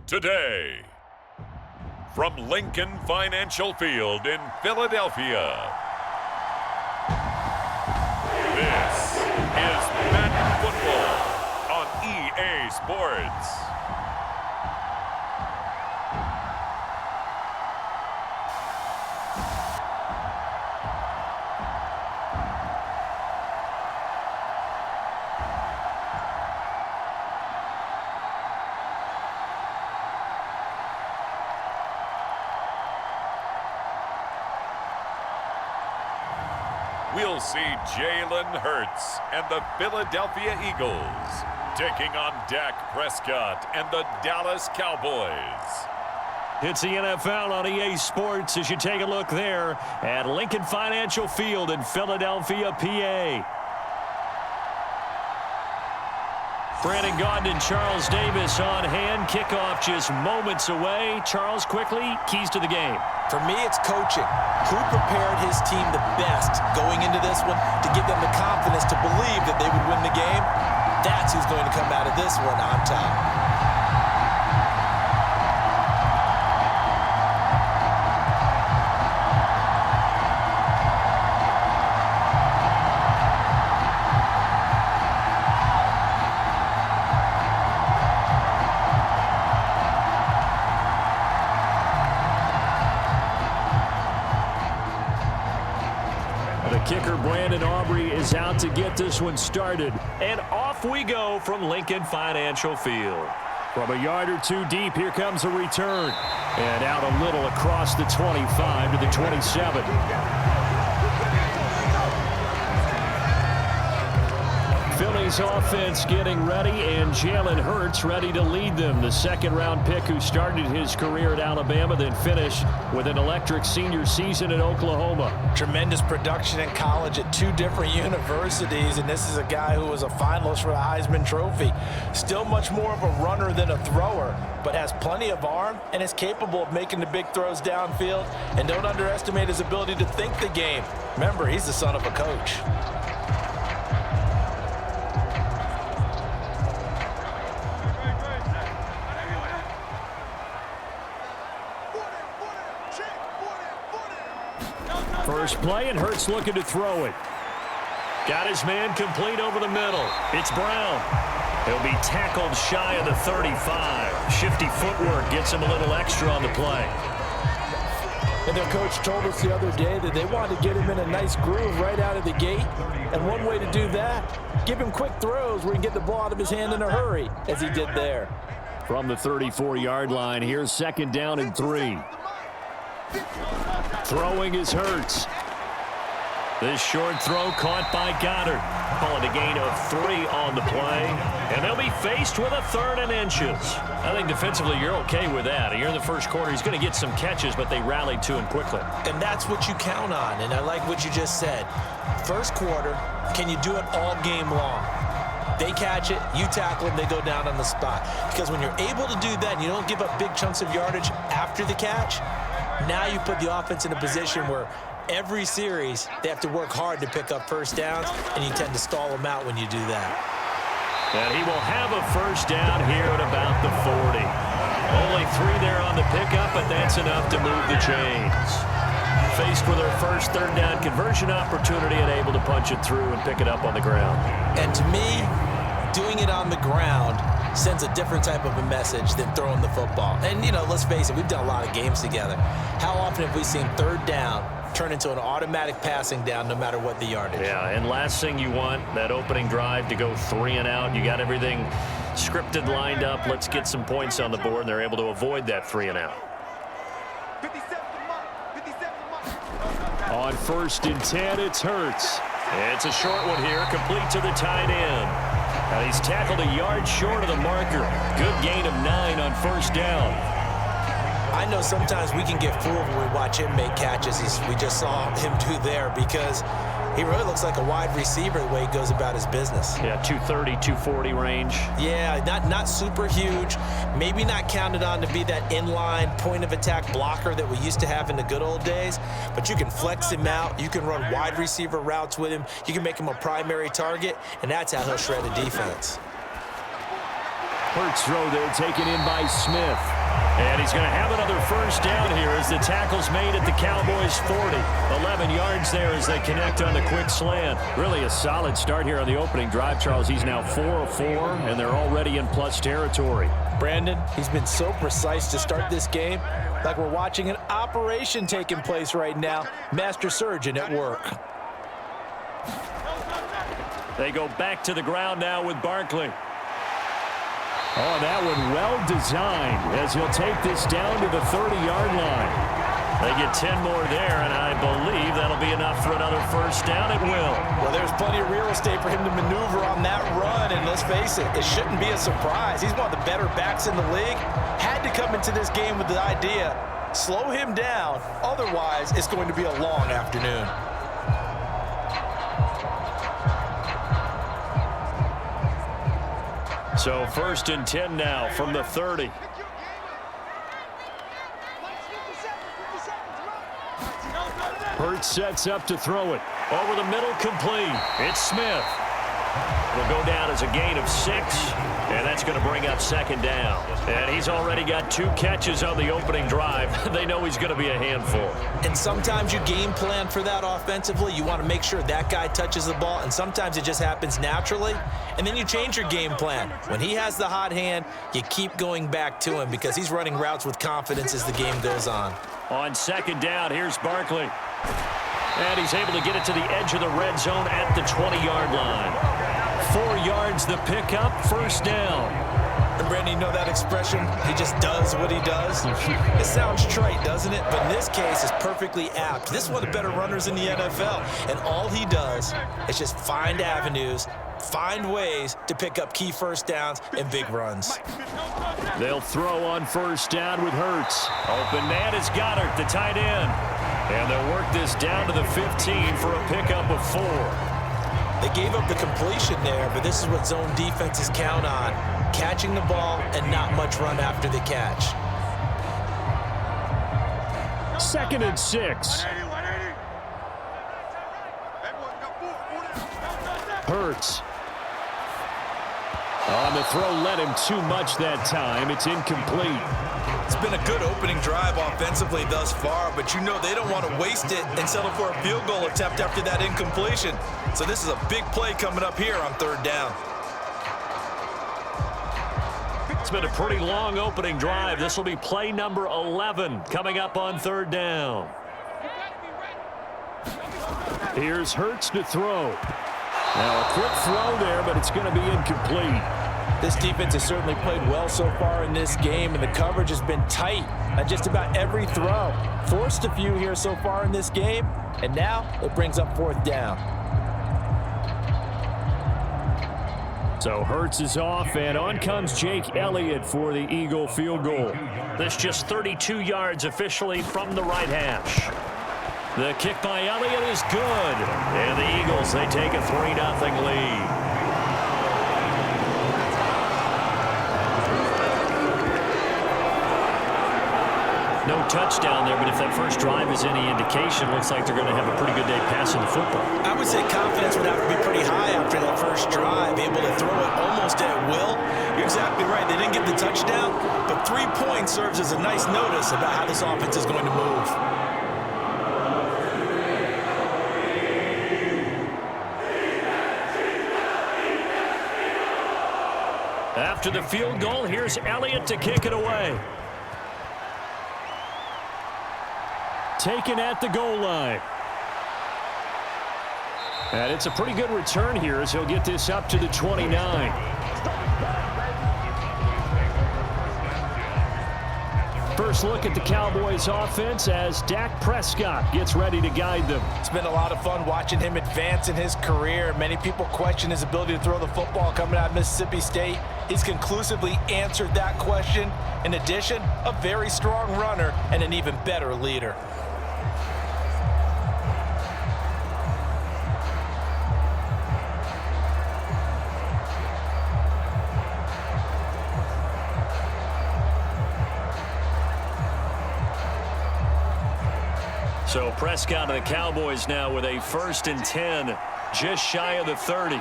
today. From Lincoln Financial Field in Philadelphia, this is Madden Football on EA Sports. We'll see Jalen Hurts and the Philadelphia Eagles taking on Dak Prescott and the Dallas Cowboys. It's the NFL on EA Sports as you take a look there at Lincoln Financial Field in Philadelphia, PA. Brandon Gaudin and Charles Davis on hand. Kickoff just moments away. Charles, quickly, keys to the game. For me, it's coaching. Who prepared his team the best going into this one to give them the confidence to believe that they would win the game? That's who's going to come out of this one on top. Kicker Brandon Aubrey is out to get this one started. And off we go from Lincoln Financial Field. From a yard or two deep, here comes a return. And out a little across the 25 to the 27. Philly's offense getting ready, and Jalen Hurts ready to lead them. The second-round pick who started his career at Alabama, then finished with an electric senior season at Oklahoma. Tremendous production in college at two different universities, and this is a guy who was a finalist for the Heisman Trophy. Still much more of a runner than a thrower, but has plenty of arm and is capable of making the big throws downfield. And don't underestimate his ability to think the game. Remember, he's the son of a coach. First play, and Hurts looking to throw it. Got his man complete over the middle. It's Brown. He'll be tackled shy of the 35. Shifty footwork gets him a little extra on the play. And their coach told us the other day that they wanted to get him in a nice groove right out of the gate. And one way to do that, give him quick throws where he can get the ball out of his hand in a hurry, as he did there. From the 34-yard line, here's second down and 3. Throwing is Hurts. This short throw caught by Goddard. Call it a gain of 3 on the play. And they'll be faced with a 3rd and inches. I think defensively you're okay with that. Here in the first quarter, he's going to get some catches, but they rallied to him quickly. And that's what you count on, and I like what you just said. First quarter, can you do it all game long? They catch it, you tackle them, they go down on the spot. Because when you're able to do that and you don't give up big chunks of yardage after the catch, now you put the offense in a position where every series they have to work hard to pick up first downs, and you tend to stall them out when you do that. And he will have a first down here at about the 40. Only 3 there on the pickup, but that's enough to move the chains. Faced with their first third down conversion opportunity and able to punch it through and pick it up on the ground. And to me, doing it on the ground sends a different type of a message than throwing the football. And, you know, let's face it, we've done a lot of games together. How often have we seen third down turn into an automatic passing down no matter what the yardage? Yeah, and last thing you want, that opening drive to go 3 and out. You got everything scripted, lined up. Let's get some points on the board, and they're able to avoid that 3 and out. On 1st and 10, it's Hurts. It's a short one here, complete to the tight end. And he's tackled a yard short of the marker. Good gain of 9 on first down. I know sometimes we can get fooled when we watch him make catches, as we just saw him do there, because he really looks like a wide receiver the way he goes about his business. Yeah, 230, 240 range. Yeah, not super huge. Maybe not counted on to be that inline point-of-attack blocker that we used to have in the good old days, but you can flex him out. You can run wide receiver routes with him. You can make him a primary target, and that's how he'll shred a defense. Hurts throw there taken in by Smith. And he's going to have another first down here as the tackle's made at the Cowboys' 40. 11 yards there as they connect on the quick slant. Really a solid start here on the opening drive, Charles. He's now 4 of 4, and they're already in plus territory. Brandon, he's been so precise to start this game, like we're watching an operation taking place right now. Master surgeon at work. They go back to the ground now with Barkley. Oh, that one well designed as he'll take this down to the 30-yard line. They get 10 more there, and I believe that'll be enough for another first down. It will. Well, there's plenty of real estate for him to maneuver on that run, and let's face it, it shouldn't be a surprise. He's one of the better backs in the league. Had to come into this game with the idea, slow him down, otherwise it's going to be a long afternoon. So 1st and 10 now from the 30. Hurts sets up to throw it. Over the middle, complete. It's Smith. Will go down as a gain of 6, and that's going to bring up 2nd down. And he's already got 2 catches on the opening drive. They know he's going to be a handful. And sometimes you game plan for that offensively. You want to make sure that guy touches the ball, and sometimes it just happens naturally. And then you change your game plan. When he has the hot hand, you keep going back to him because he's running routes with confidence as the game goes on. On 2nd down, here's Barkley. And he's able to get it to the edge of the red zone at the 20-yard line. 4 yards the pickup, 1st down. And Brandon, you know that expression, he just does what he does? It sounds trite, doesn't it? But in this case, it's perfectly apt. This is one of the better runners in the NFL. And all he does is just find avenues, find ways to pick up key first downs and big runs. They'll throw on 1st down with Hurts. Open man is Goddard, the tight end. And they'll work this down to the 15 for a pickup of 4. They gave up the completion there, but this is what zone defenses count on. Catching the ball and not much run after the catch. 2nd and 6. Hurts. On the throw, led him too much that time. It's incomplete. It's been a good opening drive offensively thus far, but you know they don't want to waste it and settle for a field goal attempt after that incompletion. So this is a big play coming up here on 3rd down. It's been a pretty long opening drive. This will be play number 11 coming up on 3rd down. Here's Hurts to throw. Now a quick throw there, but it's going to be incomplete. This defense has certainly played well so far in this game, and the coverage has been tight on just about every throw. Forced a few here so far in this game, and now it brings up 4th down. So Hurts is off, and on comes Jake Elliott for the Eagle field goal. This just 32 yards officially from the right hash. The kick by Elliott is good, and the Eagles, they take a 3-0 lead. No touchdown there, but if that first drive is any indication, looks like they're going to have a pretty good day passing the football. I would say confidence would have to be pretty high after that first drive, able to throw it almost at will. You're exactly right. They didn't get the touchdown, but 3 points serves as a nice notice about how this offense is going to move. After the field goal, here's Elliott to kick it away. Taken at the goal line. And it's a pretty good return here as he'll get this up to the 29. First look at the Cowboys offense as Dak Prescott gets ready to guide them. It's been a lot of fun watching him advance in his career. Many people question his ability to throw the football coming out of Mississippi State. He's conclusively answered that question. In addition, a very strong runner and an even better leader. So Prescott and the Cowboys now with a 1st and 10, just shy of the 30.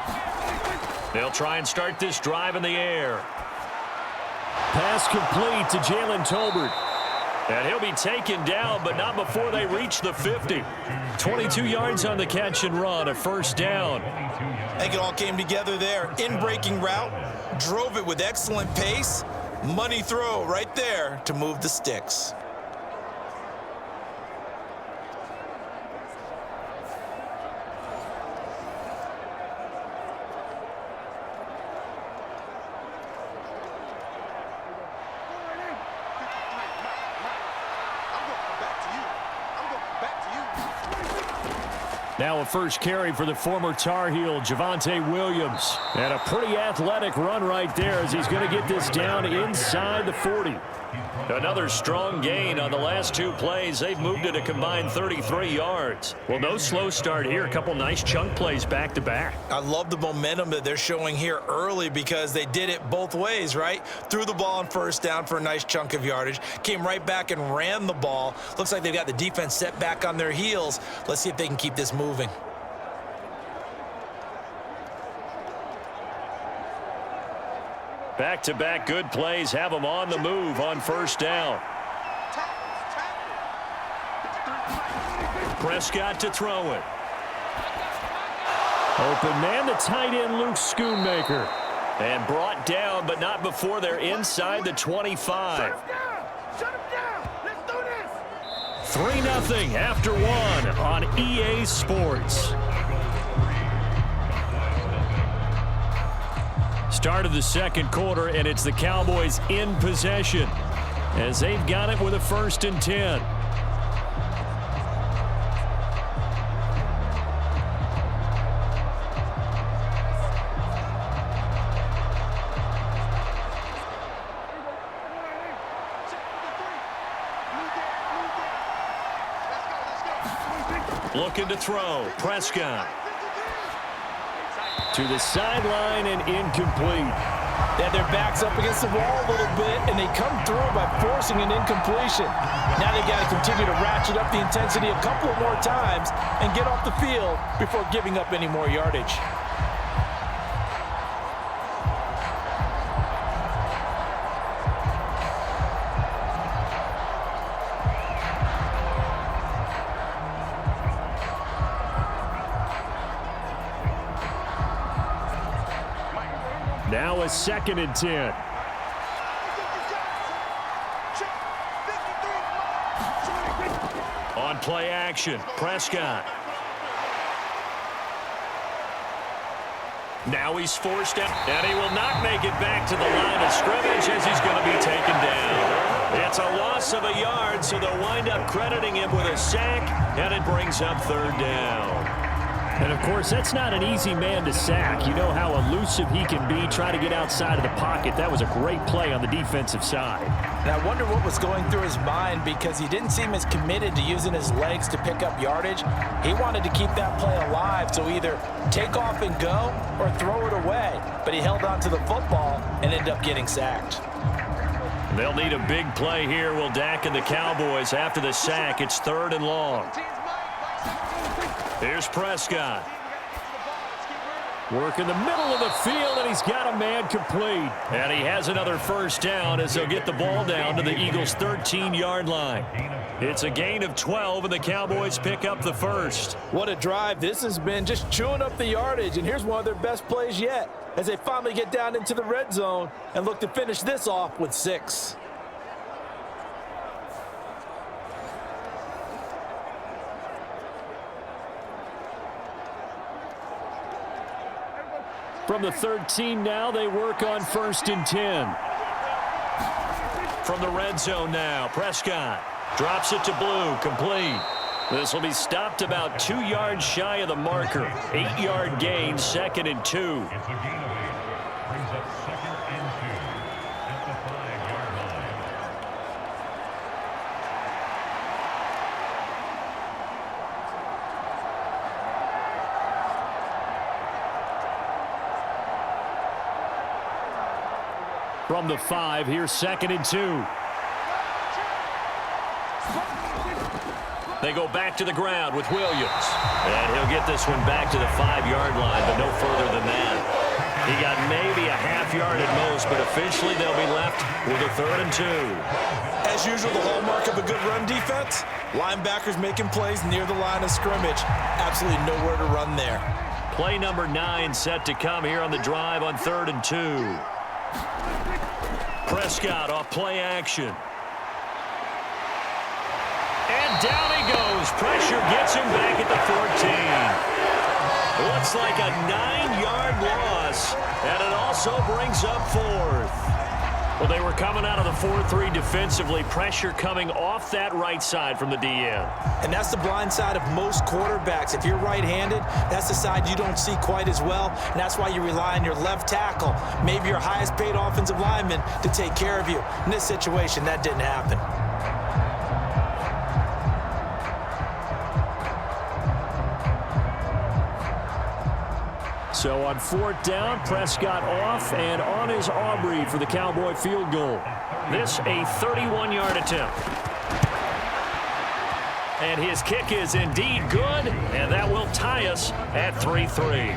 They'll try and start this drive in the air. Pass complete to Jalen Tolbert. And he'll be taken down, but not before they reach the 50. 22 yards on the catch and run, a first down. I think it all came together there. In-breaking route, drove it with excellent pace. Money throw right there to move the sticks. Now a first carry for the former Tar Heel, Javonte Williams. And a pretty athletic run right there as he's going to get this down inside the 40. Another strong gain on the last two plays. They've moved it a combined 33 yards. Well, no slow start here. A couple nice chunk plays back to back. I love the momentum that they're showing here early because they did it both ways, right? Threw the ball on first down for a nice chunk of yardage. Came right back and ran the ball. Looks like they've got the defense set back on their heels. Let's see if they can keep this moving. Back-to-back good plays have them on the move on first down. Prescott to throw it. Open man, the tight end, Luke Schoonmaker. And brought down, but not before they're inside the 25. 3-0 after one on EA Sports. Start of the second quarter, and it's the Cowboys in possession as they've got it with a 1st and 10. Looking to throw. Prescott. To the sideline and incomplete. They had their backs up against the wall a little bit, and they come through by forcing an incompletion. Now they've got to continue to ratchet up the intensity a couple of more times and get off the field before giving up any more yardage. Now a 2nd and 10. On play action, Prescott. Now he's forced out, and he will not make it back to the line of scrimmage as he's going to be taken down. It's a loss of a yard, so they'll wind up crediting him with a sack, and it brings up 3rd down. And, of course, that's not an easy man to sack. You know how elusive he can be, try to get outside of the pocket. That was a great play on the defensive side. And I wonder what was going through his mind because he didn't seem as committed to using his legs to pick up yardage. He wanted to keep that play alive, so either take off and go or throw it away. But he held on to the football and ended up getting sacked. They'll need a big play here, will Dak and the Cowboys. After the sack, it's 3rd and long. Here's Prescott. Work in the middle of the field, and he's got a man complete. And he has another first down as they'll get the ball down to the Eagles' 13-yard line. It's a gain of 12, and the Cowboys pick up the first. What a drive this has been, just chewing up the yardage. And here's one of their best plays yet as they finally get down into the red zone and look to finish this off with 6. From the 13 now, they work on 1st and 10. From the red zone now, Prescott drops it to Blue, complete. This will be stopped about 2 yards shy of the marker. 8-yard gain, 2nd and 2. From the 5, here's 2nd and 2. They go back to the ground with Williams. And he'll get this one back to the 5-yard line, but no further than that. He got maybe a half yard at most, but officially they'll be left with a 3rd and 2. As usual, the hallmark of a good run defense, linebackers making plays near the line of scrimmage. Absolutely nowhere to run there. Play number 9 set to come here on the drive on 3rd and 2. Prescott off play action. And down he goes. Pressure gets him back at the 14. Looks like a 9-yard loss, and it also brings up 4th. Well, they were coming out of the 4-3 defensively. Pressure coming off that right side from the DN. And that's the blind side of most quarterbacks. If you're right-handed, that's the side you don't see quite as well, and that's why you rely on your left tackle, maybe your highest-paid offensive lineman, to take care of you. In this situation, that didn't happen. So on 4th down, Prescott off and on is Aubrey for the Cowboy field goal. This a 31-yard attempt. And his kick is indeed good, and that will tie us at 3-3.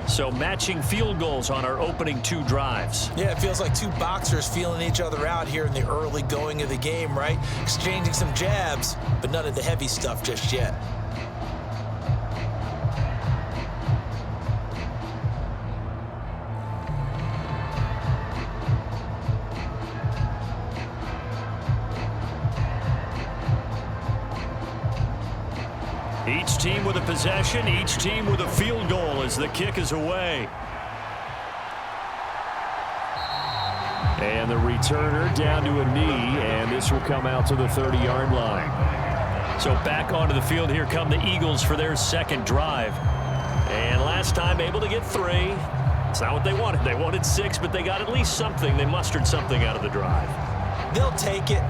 So matching field goals on our opening 2 drives. Yeah, it feels like 2 boxers feeling each other out here in the early going of the game, right? Exchanging some jabs, but none of the heavy stuff just yet. Each team with a possession, each team with a field goal as the kick is away. And the returner down to a knee, and this will come out to the 30-yard line. So back onto the field, here come the Eagles for their 2nd drive. And last time able to get 3. It's not what they wanted. They wanted 6, but they got at least something. They mustered something out of the drive. They'll take it.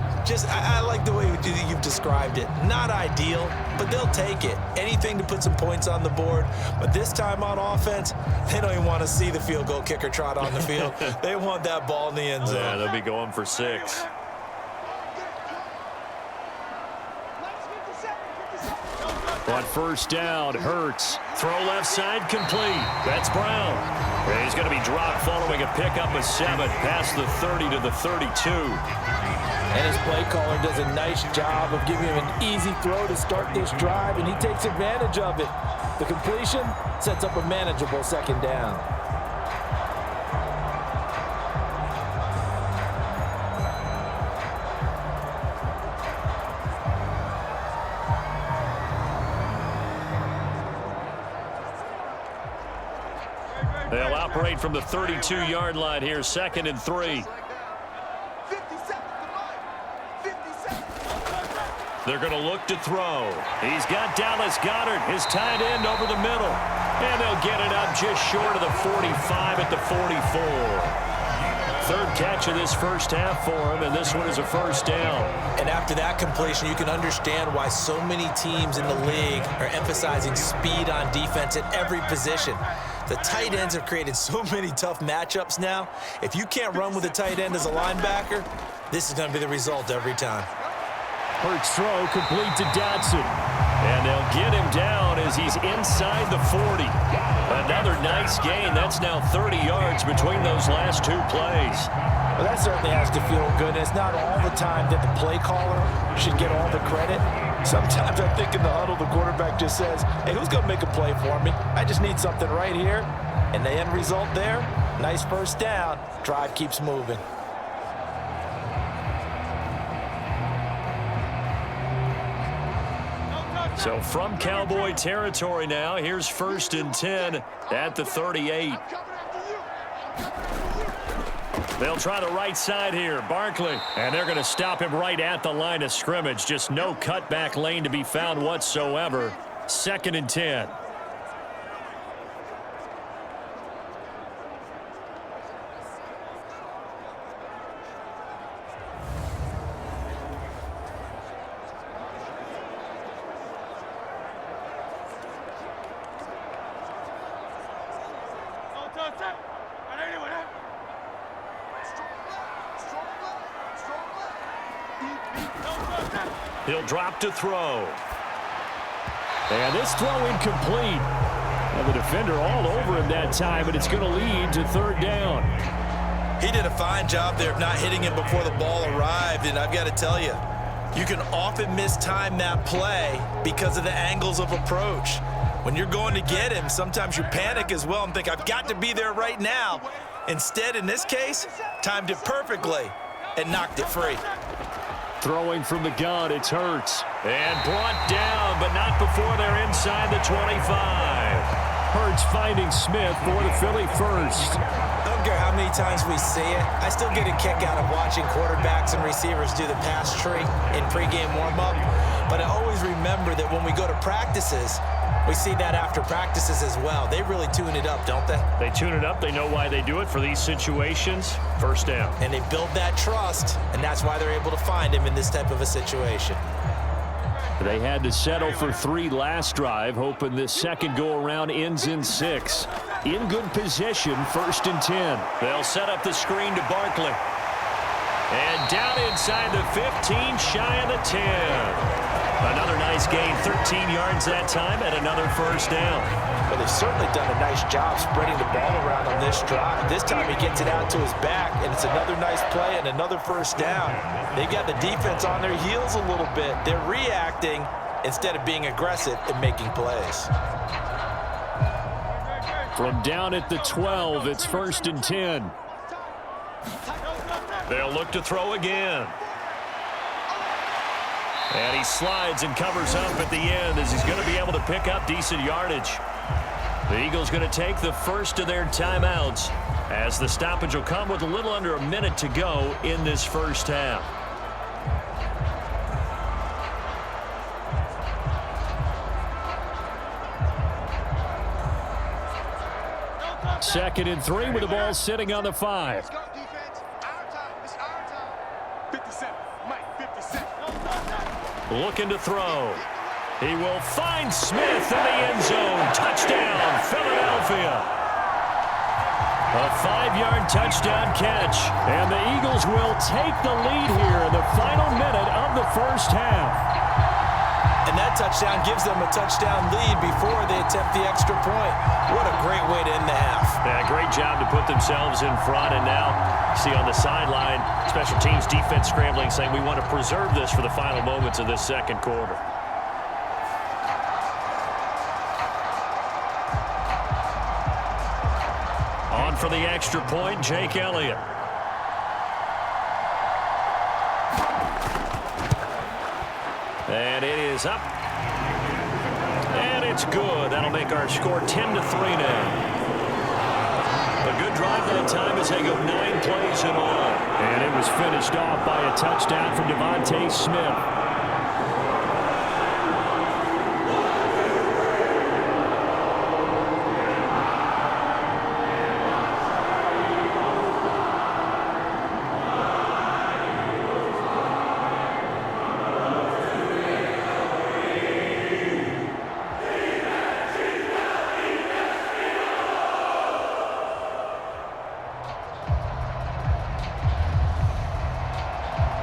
I like the way you've described it. Not ideal, but they'll take it. Anything to put some points on the board. But this time on offense, they don't even want to see the field goal kicker trot on the field. They want that ball in the end zone. Yeah, they'll be going for 6. On 1st down, Hurts. Throw left side complete. That's Brown. And he's going to be dropped following a pickup of 7 past the 30 to the 32. And his play caller does a nice job of giving him an easy throw to start this drive, and he takes advantage of it. The completion sets up a manageable 2nd down. They'll operate from the 32-yard line here, 2nd and 3. They're going to look to throw. He's got Dallas Goedert, his tight end, over the middle. And they'll get it up just short of the 45 at the 44. 3rd catch of this 1st half for him, and this one is a 1st down. And after that completion, you can understand why so many teams in the league are emphasizing speed on defense at every position. The tight ends have created so many tough matchups now. If you can't run with a tight end as a linebacker, this is going to be the result every time. Hurts throw complete to Dotson. And they'll get him down as he's inside the 40. Another nice gain. That's now 30 yards between those last 2 plays. Well, that certainly has to feel good. It's not all the time that the play caller should get all the credit. Sometimes I think in the huddle, the quarterback just says, hey, who's going to make a play for me? I just need something right here. And the end result there, nice 1st down. Drive keeps moving. So from Cowboy territory now, here's 1st and 10 at the 38. They'll try the right side here, Barkley. And they're going to stop him right at the line of scrimmage. Just no cutback lane to be found whatsoever. 2nd and 10. He'll drop to throw. And this throw incomplete. And the defender all over him that time, and it's going to lead to third down. He did a fine job there of not hitting him before the ball arrived, and I've got to tell you, you can often mistime that play because of the angles of approach. When you're going to get him, sometimes you panic as well and think, I've got to be there right now. Instead, in this case, timed it perfectly and knocked it free. Throwing from the gun, it's Hurts. And brought down, but not before they're inside the 25. Hurts finding Smith for the Philly first. I don't care how many times we see it. I still get a kick out of watching quarterbacks and receivers do the pass tree in pregame warm-up. But I always remember that when we go to practices, we see that after practices as well. They really tune it up, don't they? They tune it up. They know why they do it for these situations. First down. And they build that trust, and that's why they're able to find him in this type of a situation. They had to settle for 3 last drive, hoping this second go-around ends in 6. In good position, 1st and 10. They'll set up the screen to Barkley. And down inside the 15, shy of the 10. Another nice gain, 13 yards that time, and another first down. Well, they've certainly done a nice job spreading the ball around on this drive. This time he gets it out to his back, and it's another nice play and another first down. They've got the defense on their heels a little bit. They're reacting instead of being aggressive and making plays. From down at the 12, it's 1st and 10. They'll look to throw again. And he slides and covers up at the end as he's going to be able to pick up decent yardage. The Eagles going to take the first of their timeouts as the stoppage will come with a little under a minute to go in this first half. Second and 3 with the ball sitting on the 5. Looking to throw. He will find Smith in the end zone. Touchdown, Philadelphia. A 5-yard touchdown catch. And the Eagles will take the lead here in the final minute of the first half. And that touchdown gives them a touchdown lead before they attempt the extra point. What a great way to end the half. Yeah, great job to put themselves in front. And now, see on the sideline, special teams defense scrambling, saying we want to preserve this for the final moments of this second quarter. On for the extra point, Jake Elliott. And it is up. And it's good. That'll make our score 10-3 now. A good drive that time as they go 9 plays in all. And it was finished off by a touchdown from Devontae Smith.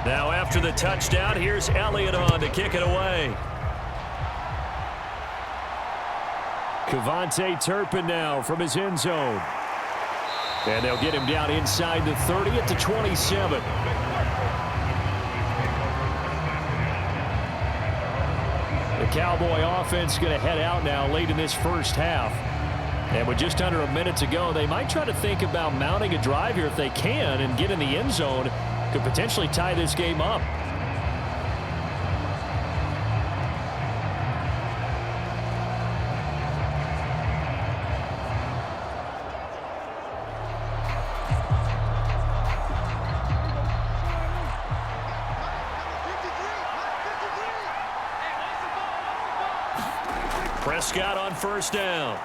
Now after the touchdown, here's Elliott on to kick it away. Kevontae Turpin now from his end zone. And they'll get him down inside the 30 at the 27. The Cowboy offense going to head out now late in this first half. And with just under a minute to go, they might try to think about mounting a drive here if they can and get in the end zone. Could potentially tie this game up. Prescott on first down.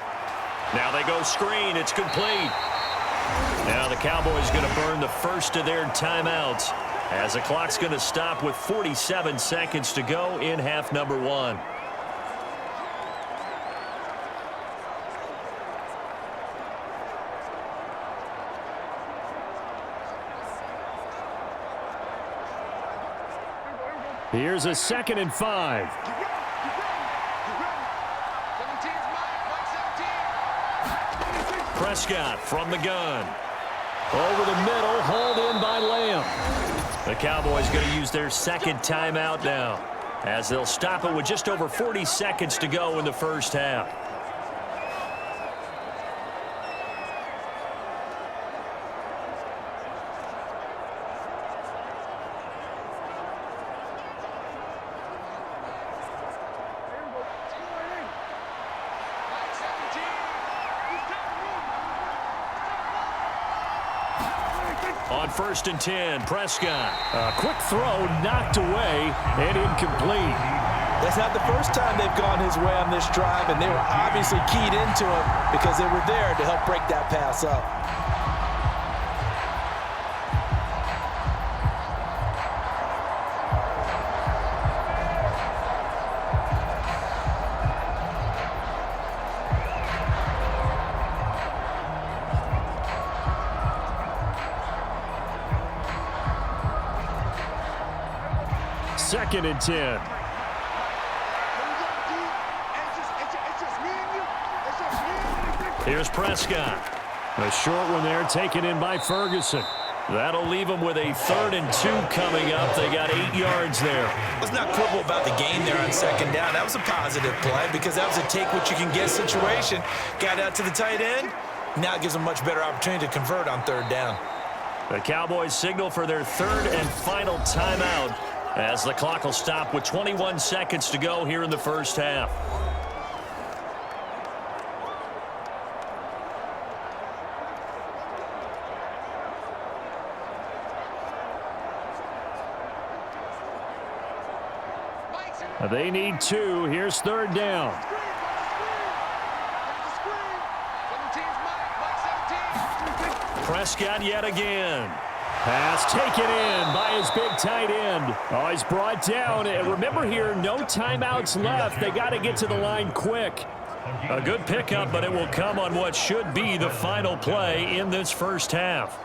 Now they go screen. It's complete. Now the Cowboys going to burn the first of their timeouts as the clock's going to stop with 47 seconds to go in half number 1. Here's a 2nd and 5. Prescott from the gun. Over the middle, hauled in by Lamb. The Cowboys going to use their second timeout now, as they'll stop it with just over 40 seconds to go in the first half. On 1st and 10, Prescott. A quick throw knocked away and incomplete. That's not the first time they've gone his way on this drive, and they were obviously keyed into him because they were there to help break that pass up. Second and 10. Here's Prescott. A short one there taken in by Ferguson. That'll leave them with a 3rd and 2 coming up. They got 8 yards there. Let's not quibble about the gain there on second down. That was a positive play because that was a take-what-you-can-get situation. Got out to the tight end. Now it gives them a much better opportunity to convert on 3rd down. The Cowboys signal for their 3rd and final timeout, as the clock will stop with 21 seconds to go here in the first half. They need 2. Here's 3rd down. Prescott yet again. Pass taken in by his big tight end. Oh, he's brought down. And remember here, no timeouts left. They got to get to the line quick. A good pickup, but it will come on what should be the final play in this first half.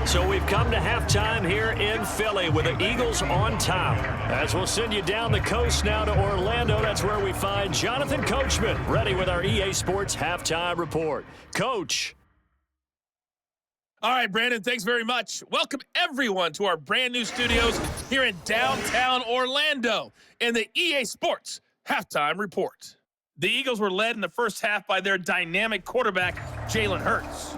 So we've come to halftime here in Philly with the Eagles on top. As we'll send you down the coast now to Orlando, that's where we find Jonathan Coachman ready with our EA Sports Halftime Report. Coach. All right, Brandon, thanks very much. Welcome, everyone, to our brand-new studios here in downtown Orlando in the EA Sports Halftime Report. The Eagles were led in the first half by their dynamic quarterback, Jalen Hurts.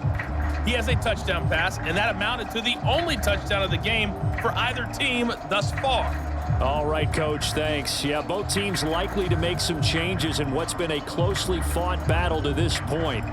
He has a touchdown pass, and that amounted to the only touchdown of the game for either team thus far. All right, Coach, thanks. Yeah, both teams likely to make some changes in what's been a closely fought battle to this point.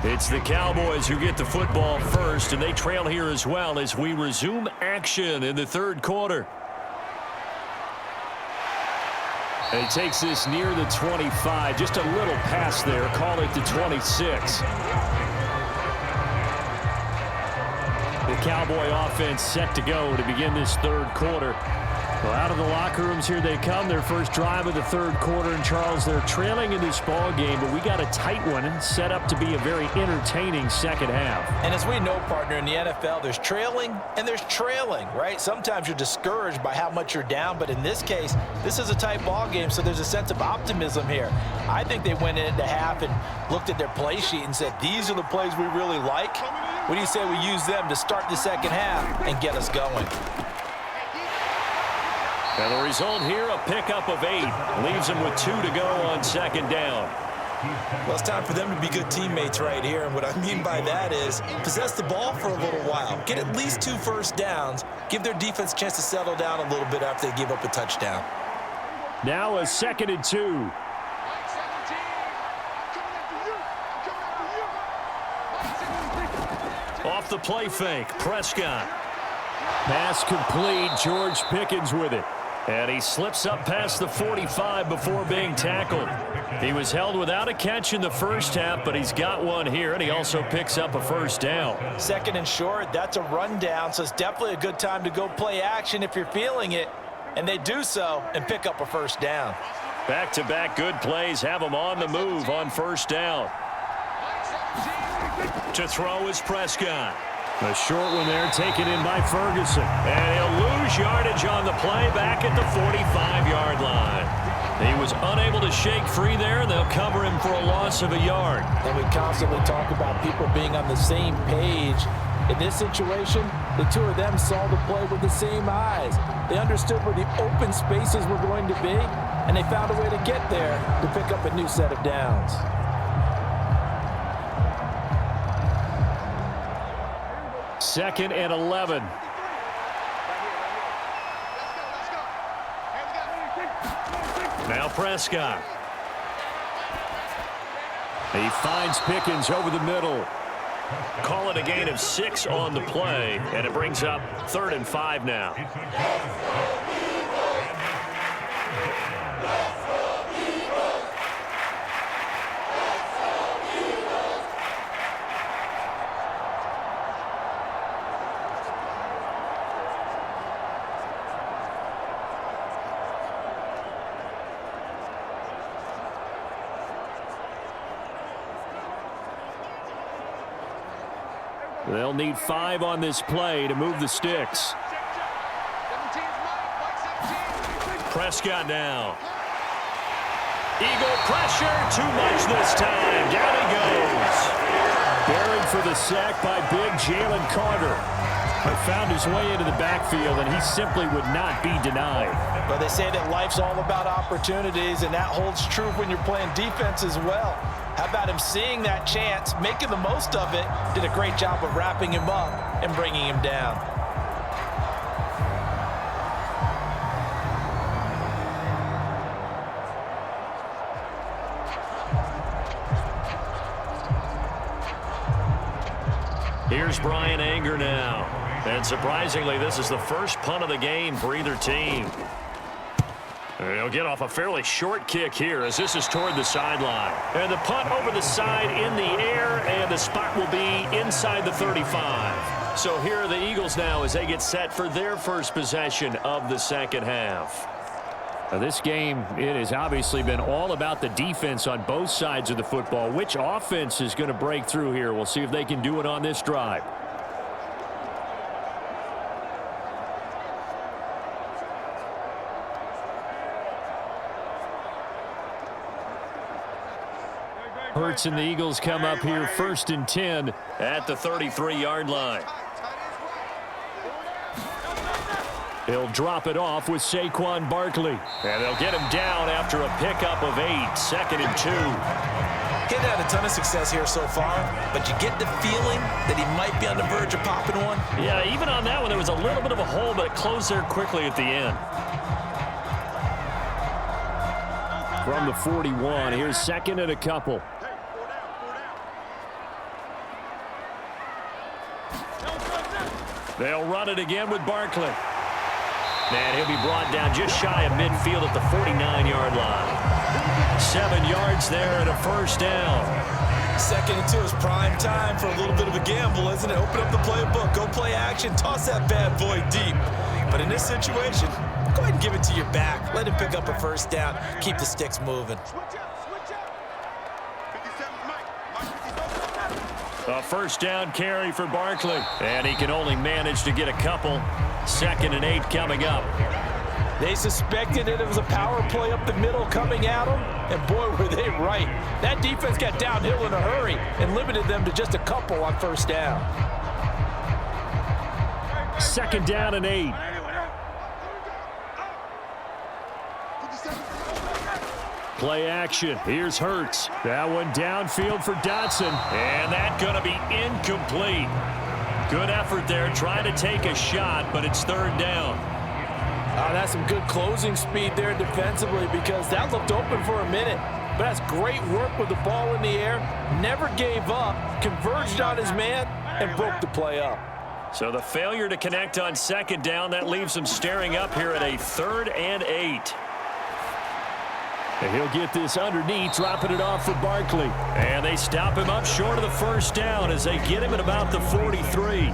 It's the Cowboys who get the football first, and they trail here as well as we resume action in the 3rd quarter. He takes this near the 25, just a little pass there, call it the 26. The Cowboy offense set to go to begin this 3rd quarter. Well, out of the locker rooms here they come. Their first drive of the 3rd quarter. And, Charles, they're trailing in this ball game, but we got a tight one set up to be a very entertaining second half. And as we know, partner, in the NFL, there's trailing and there's trailing, right? Sometimes you're discouraged by how much you're down, but in this case, this is a tight ball game, so there's a sense of optimism here. I think they went into half and looked at their play sheet and said, these are the plays we really like. What do you say we use them to start the second half and get us going? And the result here, a pickup of 8. Leaves them with 2 to go on 2nd down. Well, it's time for them to be good teammates right here. And what I mean by that is possess the ball for a little while. Get at least 2 first downs. Give their defense a chance to settle down a little bit after they give up a touchdown. Now a 2nd and 2. Off the play fake, Prescott. Pass complete, George Pickens with it. And he slips up past the 45 before being tackled. He was held without a catch in the first half, but he's got one here, and he also picks up a first down. 2nd and short, that's a rundown, so it's definitely a good time to go play action if you're feeling it. And they do so and pick up a first down. Back-to-back good plays have them on the move on first down. To throw is Prescott. A short one there taken in by Ferguson. And he'll lose yardage on the play back at the 45-yard line. He was unable to shake free there, and they'll cover him for a loss of a yard. And we constantly talk about people being on the same page. In this situation, the two of them saw the play with the same eyes. They understood where the open spaces were going to be, and they found a way to get there to pick up a new set of downs. Second and 11. Now Prescott. He finds Pickens over the middle. Call it a gain of 6 on the play, and it brings up 3rd and 5 now. They'll need 5 on this play to move the sticks. Prescott now. Eagle pressure, too much this time. Down he goes. Buried for the sack by big Jalen Carter. But found his way into the backfield, and he simply would not be denied. But they say that life's all about opportunities, and that holds true when you're playing defense as well. How about him seeing that chance, making the most of it, did a great job of wrapping him up and bringing him down. Here's Brian Anger now. And surprisingly, this is the first punt of the game for either team. He'll get off a fairly short kick here as this is toward the sideline. And the punt over the side in the air, and the spot will be inside the 35. So here are the Eagles now as they get set for their first possession of the second half. Now this game, it has obviously been all about the defense on both sides of the football. Which offense is going to break through here? We'll see if they can do it on this drive. Hurts and the Eagles come up here 1st and 10 at the 33-yard line. He'll drop it off with Saquon Barkley. And they'll get him down after a pickup of 8, 2nd and 2. He's had a ton of success here so far, but you get the feeling that he might be on the verge of popping one. Yeah, even on that one, there was a little bit of a hole, but it closed there quickly at the end. From the 41, here's 2nd and a couple. They'll run it again with Barkley. And he'll be brought down just shy of midfield at the 49-yard line. 7 yards there and a first down. 2nd and 2 is prime time for a little bit of a gamble, isn't it? Open up the playbook, go play action, toss that bad boy deep. But in this situation, go ahead and give it to your back. Let him pick up a first down. Keep the sticks moving. A first down carry for Barkley. And he can only manage to get a couple. 2nd and 8 coming up. They suspected that it was a power play up the middle coming at them, and boy, were they right. That defense got downhill in a hurry and limited them to just a couple on first down. 2nd down and 8. Play action. Here's Hurts. That one downfield for Dotson. And that's going to be incomplete. Good effort there, trying to take a shot, but it's 3rd down. That's some good closing speed there defensively because that looked open for a minute. But that's great work with the ball in the air. Never gave up, converged on his man, and broke the play up. So the failure to connect on second down, that leaves them staring up here at a 3rd and 8. And he'll get this underneath, dropping it off for Barkley. And they stop him up short of the first down as they get him at about the 43.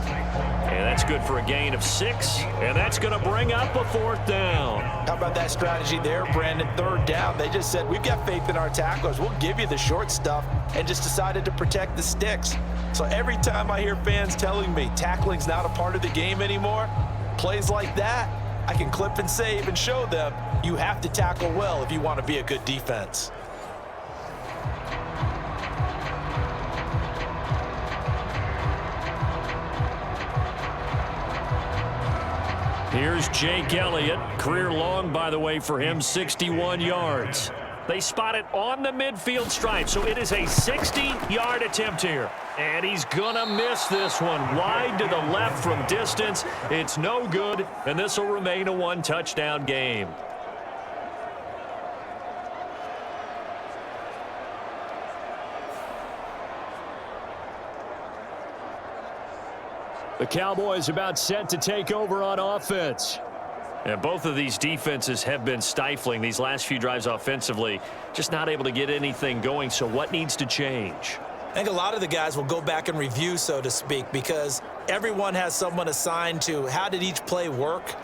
And that's good for a gain of 6. And that's going to bring up a 4th down. How about that strategy there, Brandon? 3rd down. They just said, we've got faith in our tacklers. We'll give you the short stuff, and just decided to protect the sticks. So every time I hear fans telling me tackling's not a part of the game anymore, plays like that, I can clip and save and show them you have to tackle well if you want to be a good defense. Here's Jake Elliott. Career long, by the way, for him, 61 yards. They spot it on the midfield stripe, so it is a 60-yard attempt here. And he's going to miss this one. Wide to the left from distance. It's no good, and this will remain a 1-touchdown game. The Cowboys about set to take over on offense. And both of these defenses have been stifling these last few drives offensively. Just not able to get anything going, so what needs to change? I think a lot of the guys will go back and review, so to speak, because everyone has someone assigned to how did each play work.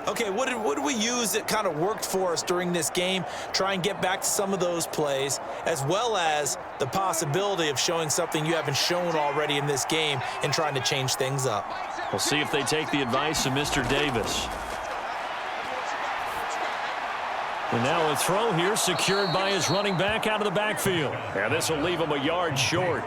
Okay, what did we use that kind of worked for us during this game? Try and get back to some of those plays, as well as the possibility of showing something you haven't shown already in this game and trying to change things up. We'll see if they take the advice of Mr. Davis. And now a throw here secured by his running back out of the backfield. And this will leave him a yard short.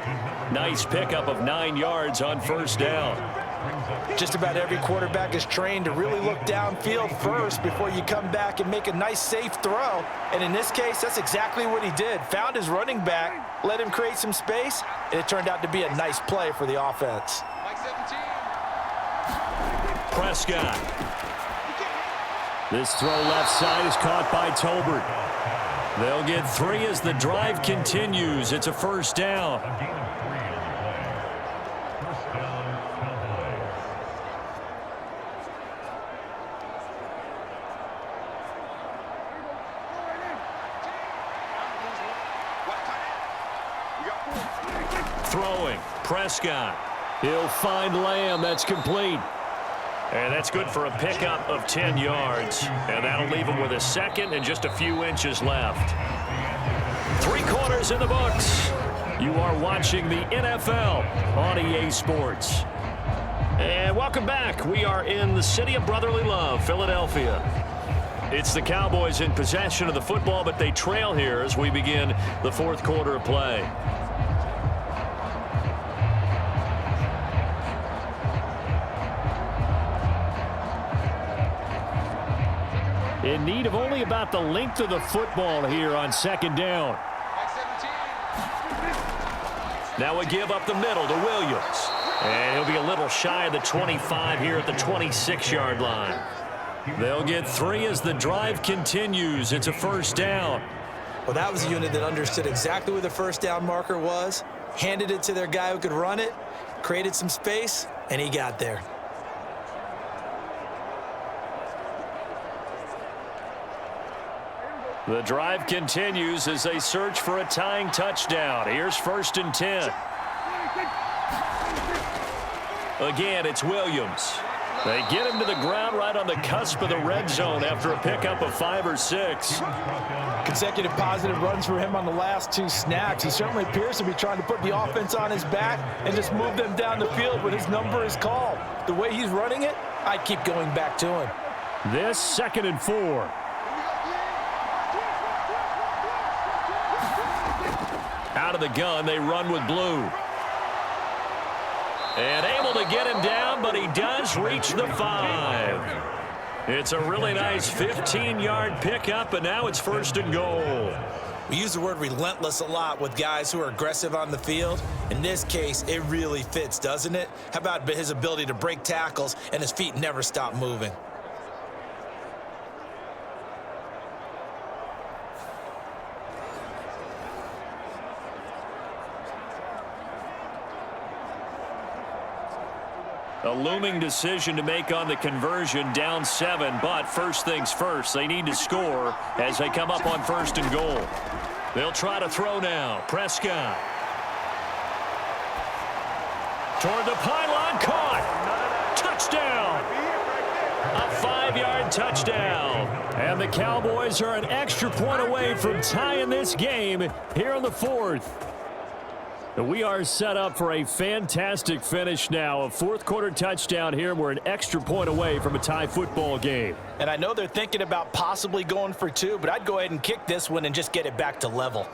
Nice pickup of 9 yards on 1st down. Just about every quarterback is trained to really look downfield first before you come back and make a nice, safe throw. And in this case, that's exactly what he did. Found his running back, let him create some space, and it turned out to be a nice play for the offense. Prescott. This throw left side is caught by Tolbert. They'll get 3 as the drive continues. It's a 1st down. Throwing, Prescott. He'll find Lamb. That's complete. And that's good for a pickup of 10 yards. And that'll leave him with a 2nd and just a few inches left. 3 quarters in the books. You are watching the NFL on EA Sports. And welcome back. We are in the city of brotherly love, Philadelphia. It's the Cowboys in possession of the football, but they trail here as we begin the 4th quarter of play. In need of only about the length of the football here on 2nd down. Now a give up the middle to Williams. And he'll be a little shy of the 25 here at the 26-yard line. They'll get 3 as the drive continues. It's a 1st down. Well, that was a unit that understood exactly where the 1st down marker was, handed it to their guy who could run it, created some space, and he got there. The drive continues as they search for a tying touchdown. Here's 1st and 10. Again, it's Williams. They get him to the ground right on the cusp of the red zone after a pickup of 5 or 6. Consecutive positive runs for him on the last 2 snaps. He certainly appears to be trying to put the offense on his back and just move them down the field when his number is called. The way he's running it, I'd keep going back to him. This 2nd and 4. Out of the gun, they run with blue. And able to get him down, but he does reach the 5. It's a really nice 15-yard pickup, and now it's 1st and goal. We use the word relentless a lot with guys who are aggressive on the field. In this case, it really fits, doesn't it? How about his ability to break tackles and his feet never stop moving? A looming decision to make on the conversion, down 7, but first things first, they need to score as they come up on 1st and goal. They'll try to throw now. Prescott. Toward the pylon, caught. Touchdown. A 5-yard touchdown. And the Cowboys are an extra point away from tying this game here in the 4th. We are set up for a fantastic finish now. A 4th-quarter touchdown here. We're an extra point away from a tie football game. And I know they're thinking about possibly going for 2, but I'd go ahead and kick this one and just get it back to level.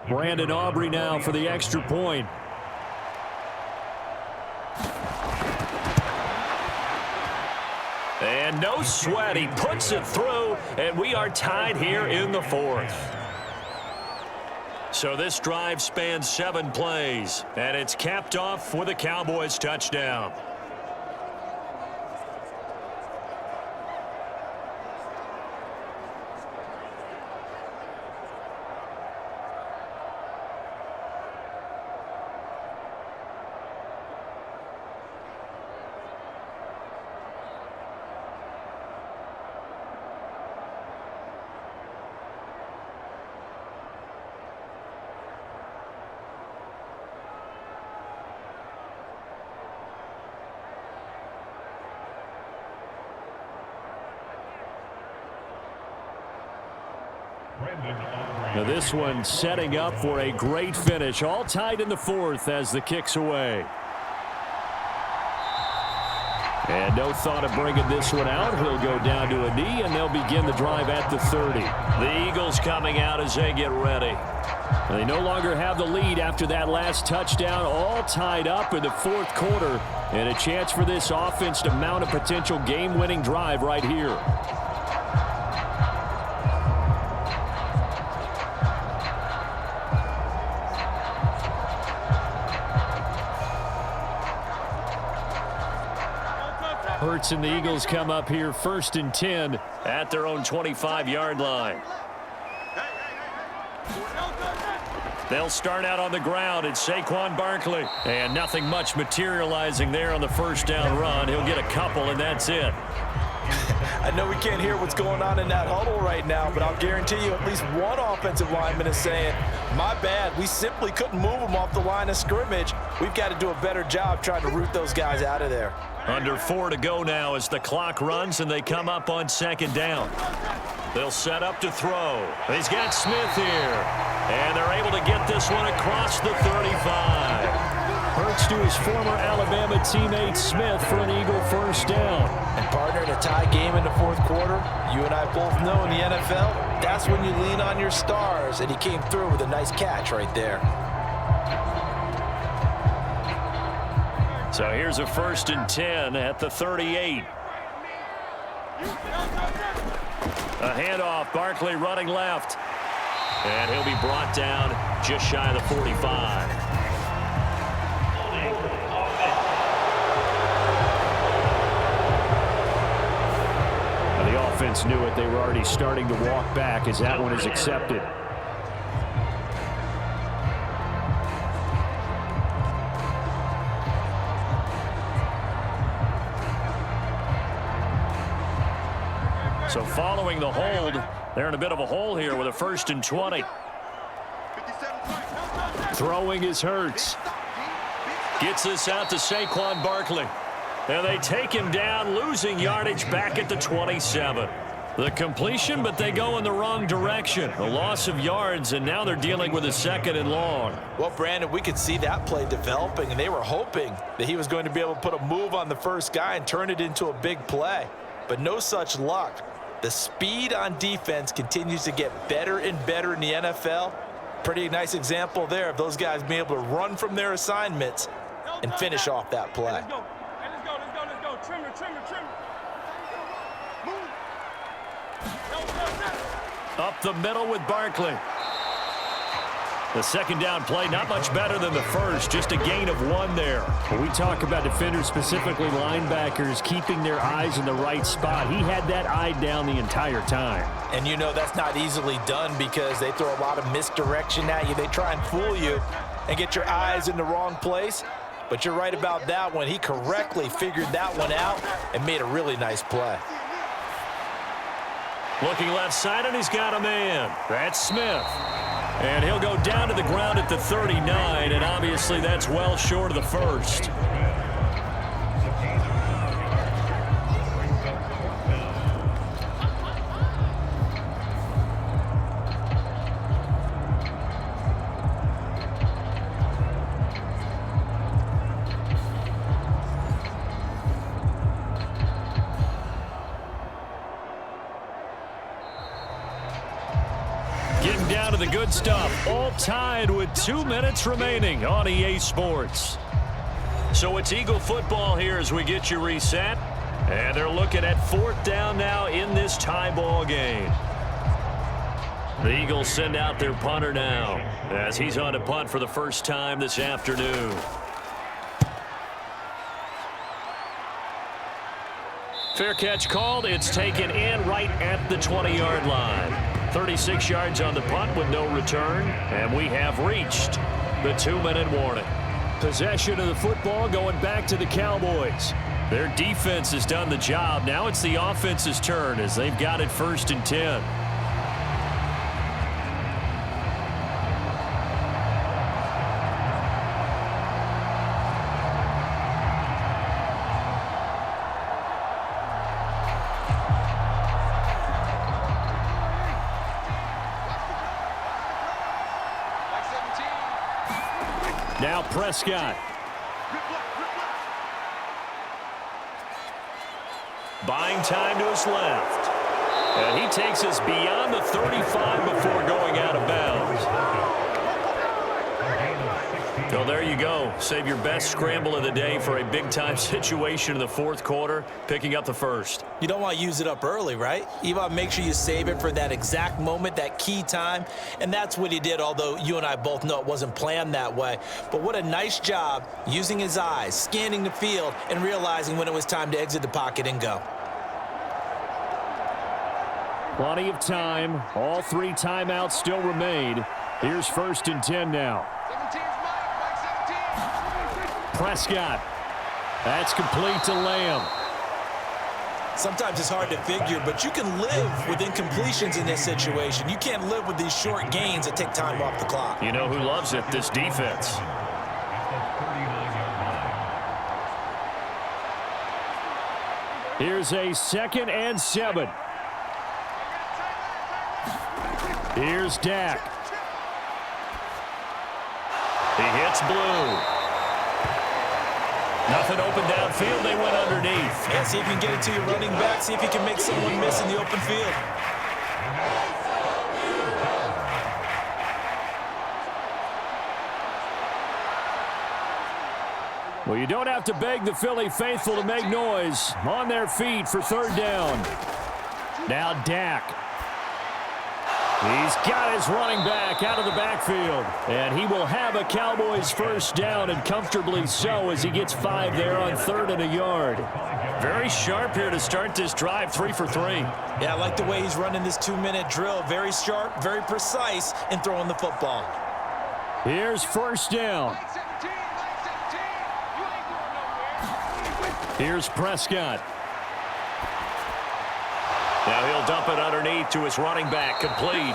Brandon Aubrey now for the extra point. And no sweat. He puts it through, and we are tied here in the 4th. So this drive spans 7 plays, and it's capped off with a Cowboys touchdown. Now this one setting up for a great finish. All tied in the 4th as the kick's away. And no thought of bringing this one out. He'll go down to a knee, and they'll begin the drive at the 30. The Eagles coming out as they get ready. They no longer have the lead after that last touchdown. All tied up in the 4th quarter. And a chance for this offense to mount a potential game-winning drive right here. Hurts and the Eagles come up here 1st and 10 at their own 25-yard line. They'll start out on the ground. It's Saquon Barkley. And nothing much materializing there on the 1st down run. He'll get a couple, and that's it. I know we can't hear what's going on in that huddle right now, but I'll guarantee you at least one offensive lineman is saying, my bad, we simply couldn't move them off the line of scrimmage. We've got to do a better job trying to root those guys out of there. Under 4 to go now as the clock runs and they come up on 2nd down. They'll set up to throw. He's got Smith here. And they're able to get this one across the 35. Hurts to his former Alabama teammate Smith for an Eagle 1st down. And partner, in a tie game in the 4th quarter, you and I both know in the NFL, that's when you lean on your stars. And he came through with a nice catch right there. So here's a 1st and 10 at the 38. A handoff, Barkley running left. And he'll be brought down just shy of the 45. The offense knew it. They were already starting to walk back as that one is accepted. So following the hold, they're in a bit of a hole here with a 1st and 20. Throwing is Hurts. Gets this out to Saquon Barkley. And they take him down, losing yardage back at the 27. The completion, but they go in the wrong direction. A loss of yards, and now they're dealing with a 2nd and long. Well, Brandon, we could see that play developing, and they were hoping that he was going to be able to put a move on the first guy and turn it into a big play. But no such luck. The speed on defense continues to get better and better in the NFL. Pretty nice example there of those guys being able to run from their assignments and finish off that play. Let's go. Trimmer. Up the middle with Barkley. The second down play, not much better than the first, just a gain of 1 there. When we talk about defenders, specifically linebackers, keeping their eyes in the right spot, he had that eye down the entire time. And you know that's not easily done because they throw a lot of misdirection at you. They try and fool you and get your eyes in the wrong place. But you're right about that one. He correctly figured that one out and made a really nice play. Looking left side, and he's got a man. That's Smith. And he'll go down to the ground at the 39, and obviously that's well short of the first. Getting down to the good stuff, all tied with 2 minutes remaining on EA Sports. So it's Eagle football here as we get you reset. And they're looking at 4th down now in this tie ball game. The Eagles send out their punter now as he's on to punt for the first time this afternoon. Fair catch called. It's taken in right at the 20-yard line. 36 yards on the punt with no return, and we have reached the 2-minute warning. Possession of the football going back to the Cowboys. Their defense has done the job. Now it's the offense's turn as they've got it 1st and 10. Now Prescott. Buying time to his left. And he takes us beyond the 35 before going out of bounds. So there you go. Save your best scramble of the day for a big-time situation in the 4th quarter, picking up the first. You don't want to use it up early, right? You want to make sure you save it for that exact moment, that key time. And that's what he did, although you and I both know it wasn't planned that way. But what a nice job using his eyes, scanning the field, and realizing when it was time to exit the pocket and go. Plenty of time. All 3 timeouts still remain. Here's 1st and 10 now. Prescott. That's complete to Lamb. Sometimes it's hard to figure, but you can live with incompletions in this situation. You can't live with these short gains that take time off the clock. You know who loves it? This defense. Here's a 2nd and 7. Here's Dak. He hits blue. Nothing open downfield. They went underneath. Yeah, see if you can get it to your running back. See if you can make someone miss in the open field. Well, you don't have to beg the Philly faithful to make noise. On their feet for 3rd down. Now Dak. He's got his running back out of the backfield. And he will have a Cowboys 1st down, and comfortably so, as he gets 5 there on 3rd and a yard. Very sharp here to start this drive, 3 for 3. Yeah, I like the way he's running this 2-minute drill. Very sharp, very precise in throwing the football. Here's 1st down. Here's Prescott. Now he'll dump it underneath to his running back, complete.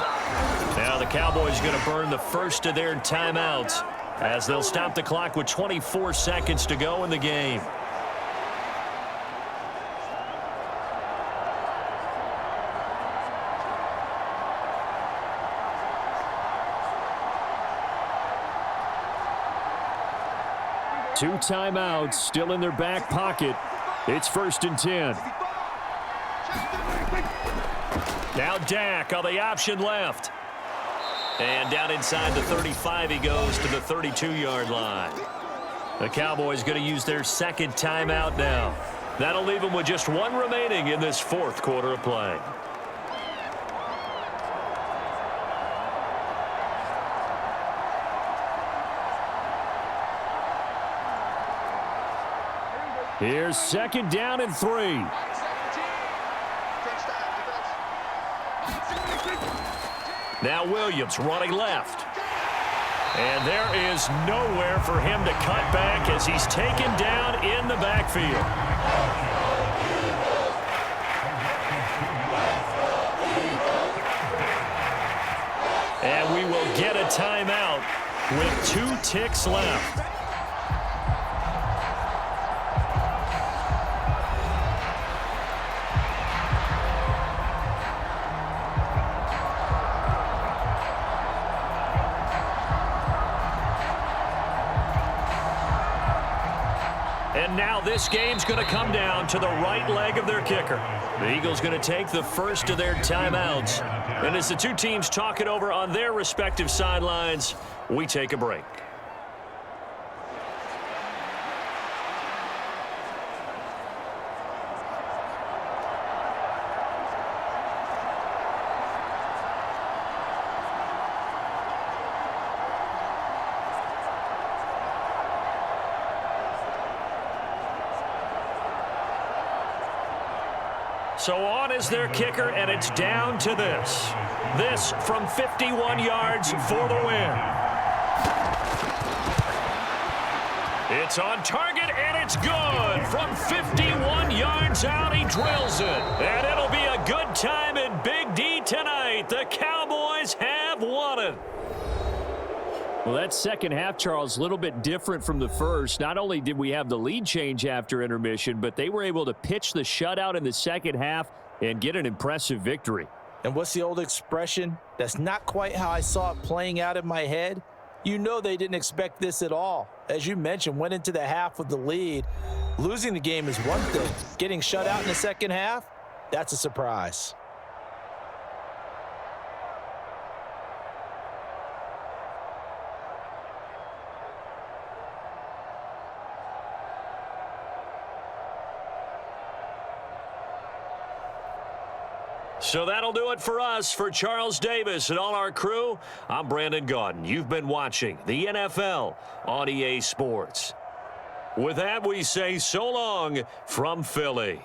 Now the Cowboys going to burn the first of their timeouts as they'll stop the clock with 24 seconds to go in the game. Two timeouts still in their back pocket. It's 1st and 10. Now Dak on the option left. And down inside the 35 he goes to the 32-yard line. The Cowboys going to use their 2nd timeout now. That'll leave them with just 1 remaining in this 4th quarter of play. Here's 2nd down and 3. Now Williams running left. And there is nowhere for him to cut back as he's taken down in the backfield. And we will get a timeout with 2 ticks left. And now this game's going to come down to the right leg of their kicker. The Eagles going to take the first of their timeouts. And as the two teams talk it over on their respective sidelines, we take a break. So on is their kicker, and it's down to this. This from 51 yards for the win. It's on target, and it's good. From 51 yards out, he drills it. And it'll be a good time in Big D tonight. The Cowboys have won it. Well, that second half, Charles, a little bit different from the first. Not only did we have the lead change after intermission, but they were able to pitch the shutout in the second half and get an impressive victory. And what's the old expression? That's not quite how I saw it playing out in my head. You know they didn't expect this at all. As you mentioned, went into the half with the lead. Losing the game is one thing. Getting shut out in the second half, that's a surprise. So that'll do it for us. For Charles Davis and all our crew, I'm Brandon Gaudin. You've been watching the NFL on EA Sports. With that, we say so long from Philly.